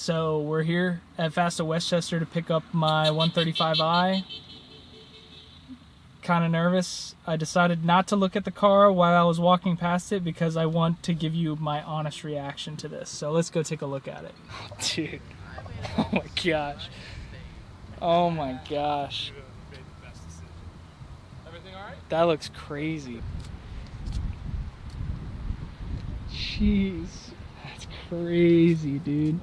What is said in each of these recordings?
So we're here at Fasta Westchester to pick up my 135i. Kind of nervous. I decided not to look at the car while I was walking past it because I want to give you my honest reaction to this. So let's go take a look at it. Dude. Oh my gosh. Oh my gosh. That looks crazy. Jeez. That's crazy, dude.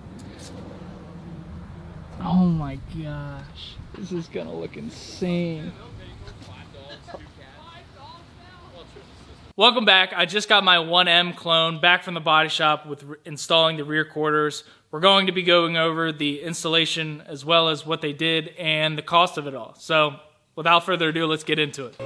Oh my gosh. This is gonna look insane. Welcome back. I just got my 1M clone back from the body shop with installing the rear quarters. We're going to be going over the installation as well as what they did and the cost of it all. So without further ado, let's get into it.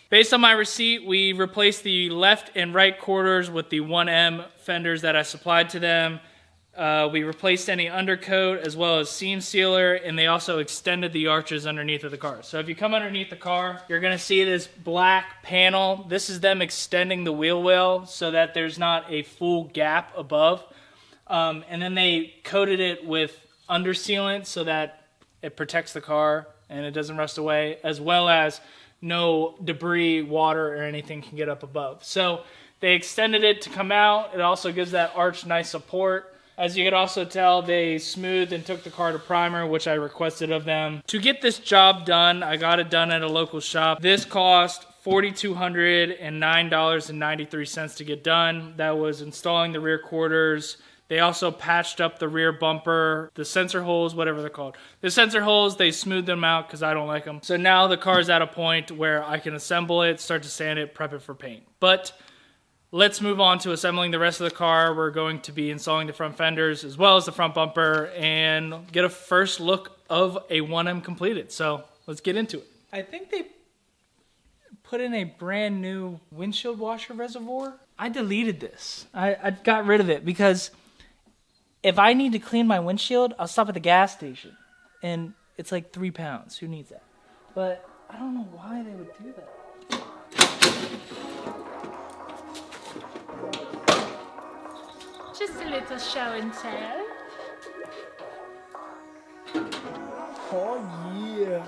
Based on my receipt, we replaced the left and right quarters with the 1M fenders that I supplied to them. We replaced any undercoat as well as seam sealer, and they also extended the arches underneath of the car. So if you come underneath the car, you're gonna see this black panel. This is them extending the wheel well so that there's not a full gap above. And then they coated it with under sealant so that it protects the car and it doesn't rust away, as well as no debris, water, or anything can get up above. So they extended it to come out. It also gives that arch nice support. As you can also tell, they smoothed and took the car to primer, which I requested of them. To get this job done, I got it done at a local shop. This cost $4,209.93 to get done. That was installing the rear quarters. They also patched up the rear bumper, the sensor holes, whatever they're called. The sensor holes, they smoothed them out because I don't like them. So now the car's at a point where I can assemble it, start to sand it, prep it for paint. But let's move on to assembling the rest of the car. We're going to be installing the front fenders as well as the front bumper and get a first look of a 1M completed. So let's get into it. I think they put in a brand new windshield washer reservoir. I deleted this. I got rid of it because if I need to clean my windshield, I'll stop at the gas station. And it's like 3 pounds. Who needs that? But I don't know why they would do that. Just a little show and tell. Oh yeah.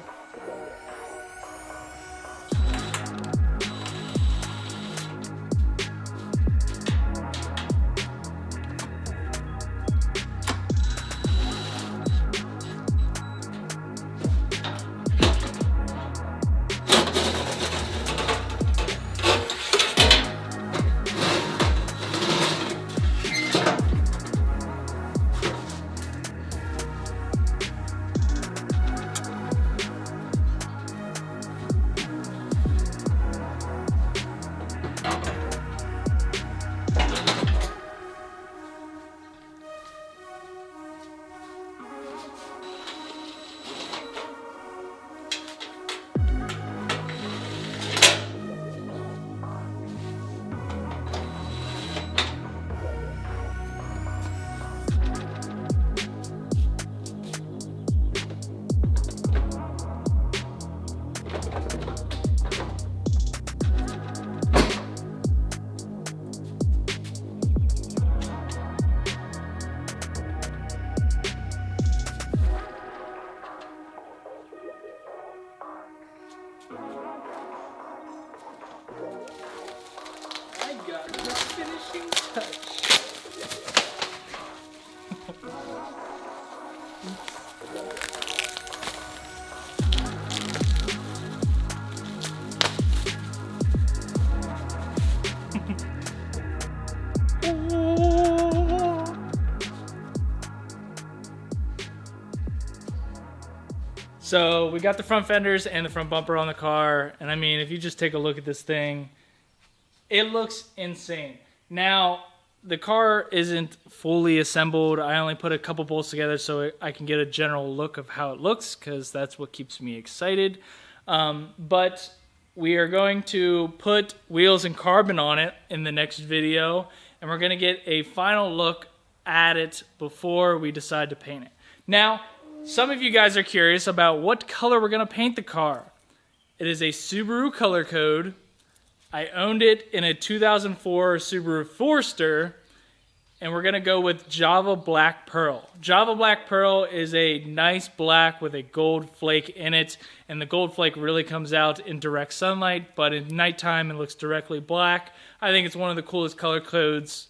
Finishing touch. So we got the front fenders and the front bumper on the car, and I mean, if you just take a look at this thing, it looks insane. Now, the car isn't fully assembled. I only put a couple bolts together so I can get a general look of how it looks, because that's what keeps me excited. But we are going to put wheels and carbon on it in the next video, and we're going to get a final look at it before we decide to paint it. Now, some of you guys are curious about what color we're going to paint the car. It is a Subaru color code. I owned it in a 2004 Subaru Forester, and we're going to go with Java Black Pearl. Java Black Pearl is a nice black with a gold flake in it, and the gold flake really comes out in direct sunlight, but at nighttime it looks directly black. I think it's one of the coolest color codes.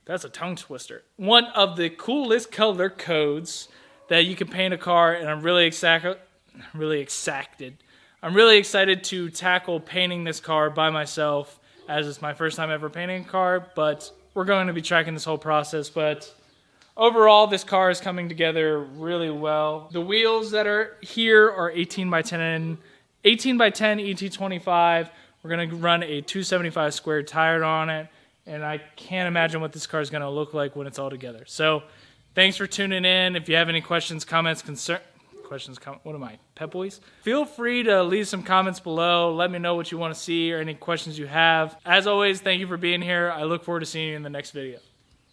That's a tongue twister. One of the coolest color codes that you can paint a car, and I'm really excited to tackle painting this car by myself, as it's my first time ever painting a car, but we're going to be tracking this whole process. But overall, this car is coming together really well. The wheels that are here are 18 by 10 ET25. We're going to run a 275 square tire on it, and I can't imagine what this car is going to look like when it's all together. So thanks for tuning in. If you have any questions, comments, what am I, Pep Boys? Feel free to leave some comments below. Let me know what you want to see or any questions you have. As always, thank you for being here. I look forward to seeing you in the next video.